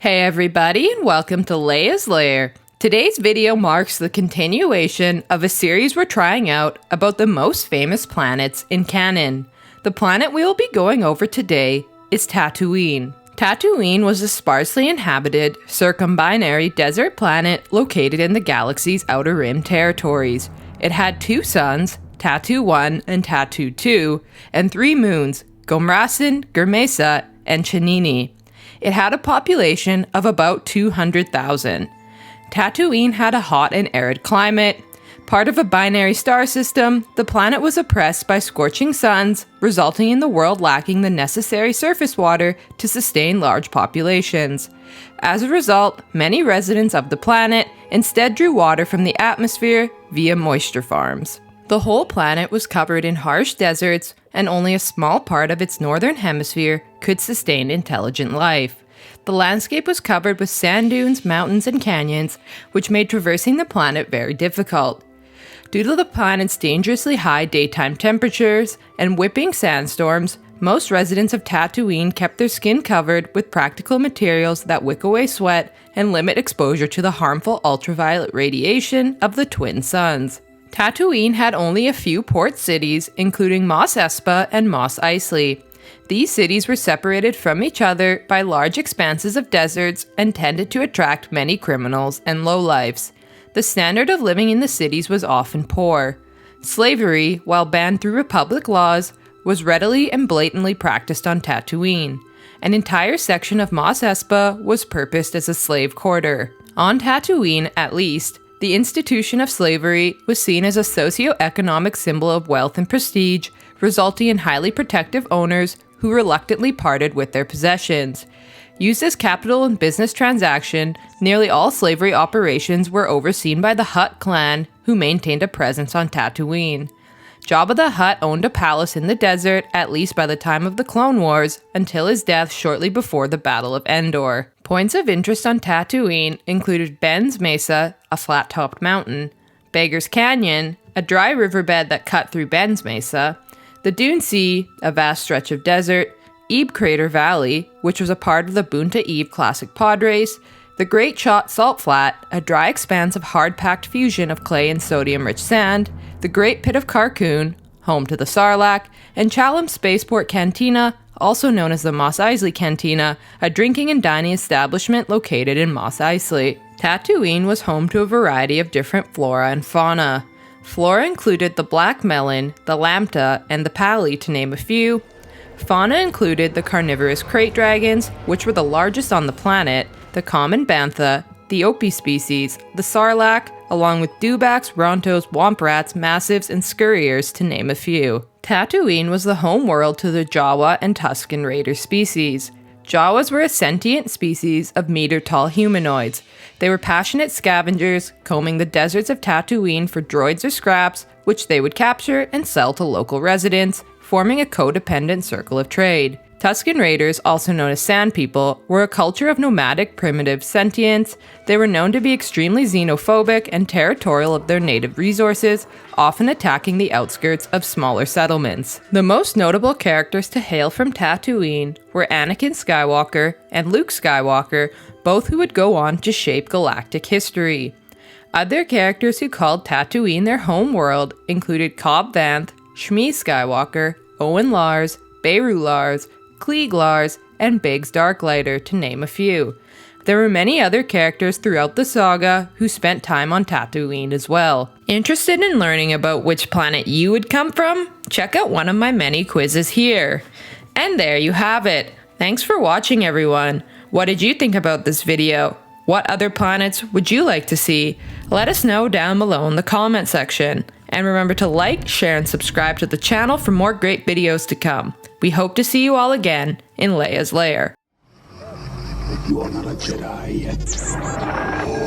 Hey everybody, and welcome to Leia's Lair. Today's video marks the continuation of a series we're trying out about the most famous planets in canon. The planet we will be going over today is Tatooine. Tatooine was a sparsely inhabited, circumbinary desert planet located in the galaxy's Outer Rim territories. It had 2 suns, Tatoo 1 and Tatoo 2, and 3 moons, Gomrasin, Germesa, and Chanini. It had a population of about 200,000. Tatooine had a hot and arid climate. Part of a binary star system, the planet was oppressed by scorching suns, resulting in the world lacking the necessary surface water to sustain large populations. As a result, many residents of the planet instead drew water from the atmosphere via moisture farms. The whole planet was covered in harsh deserts, and only a small part of its northern hemisphere could sustain intelligent life. The landscape was covered with sand dunes, mountains, and canyons, which made traversing the planet very difficult. Due to the planet's dangerously high daytime temperatures and whipping sandstorms, most residents of Tatooine kept their skin covered with practical materials that wick away sweat and limit exposure to the harmful ultraviolet radiation of the twin suns. Tatooine had only a few port cities, including Mos Espa and Mos Eisley. These cities were separated from each other by large expanses of deserts and tended to attract many criminals and lowlifes. The standard of living in the cities was often poor. Slavery, while banned through republic laws, was readily and blatantly practiced on Tatooine. An entire section of Mos Espa was purposed as a slave quarter. On Tatooine, at least, the institution of slavery was seen as a socio-economic symbol of wealth and prestige, resulting in highly protective owners who reluctantly parted with their possessions. Used as capital in business transaction, nearly all slavery operations were overseen by the Hutt clan, who maintained a presence on Tatooine. Jabba the Hutt owned a palace in the desert, at least by the time of the Clone Wars, until his death shortly before the Battle of Endor. Points of interest on Tatooine included Ben's Mesa, a flat-topped mountain, Beggar's Canyon, a dry riverbed that cut through Ben's Mesa, the Dune Sea, a vast stretch of desert, Ebe Crater Valley, which was a part of the Boonta Eve Classic pod race, the Great Shot Salt Flat, a dry expanse of hard-packed fusion of clay and sodium-rich sand, the Great Pit of Carkoon, home to the Sarlacc, and Chalum Spaceport Cantina, also known as the Mos Eisley Cantina, a drinking and dining establishment located in Mos Eisley. Tatooine was home to a variety of different flora and fauna. Flora included the black melon, the lambda, and the pally, to name a few. Fauna included the carnivorous krayt dragons, which were the largest on the planet, the common bantha, the Opie species, the sarlacc, along with dewbacks, rontos, womp rats, massives, and scurriers, to name a few. Tatooine was the home world to the Jawa and Tusken Raider species. Jawas were a sentient species of meter-tall humanoids. They were passionate scavengers, combing the deserts of Tatooine for droids or scraps, which they would capture and sell to local residents, forming a codependent circle of trade. Tusken Raiders, also known as Sand People, were a culture of nomadic primitive sentients. They were known to be extremely xenophobic and territorial of their native resources, often attacking the outskirts of smaller settlements. The most notable characters to hail from Tatooine were Anakin Skywalker and Luke Skywalker, both who would go on to shape galactic history. Other characters who called Tatooine their home world included Cobb Vanth, Shmi Skywalker, Owen Lars, Beru Lars, Klieg Lars, and Biggs Darklighter, to name a few. There were many other characters throughout the saga who spent time on Tatooine as well. Interested in learning about which planet you would come from? Check out one of my many quizzes here. And there you have it. Thanks for watching, everyone. What did you think about this video? What other planets would you like to see? Let us know down below in the comment section. And remember to like, share, and subscribe to the channel for more great videos to come. We hope to see you all again in Leia's Lair. You are not a Jedi yet.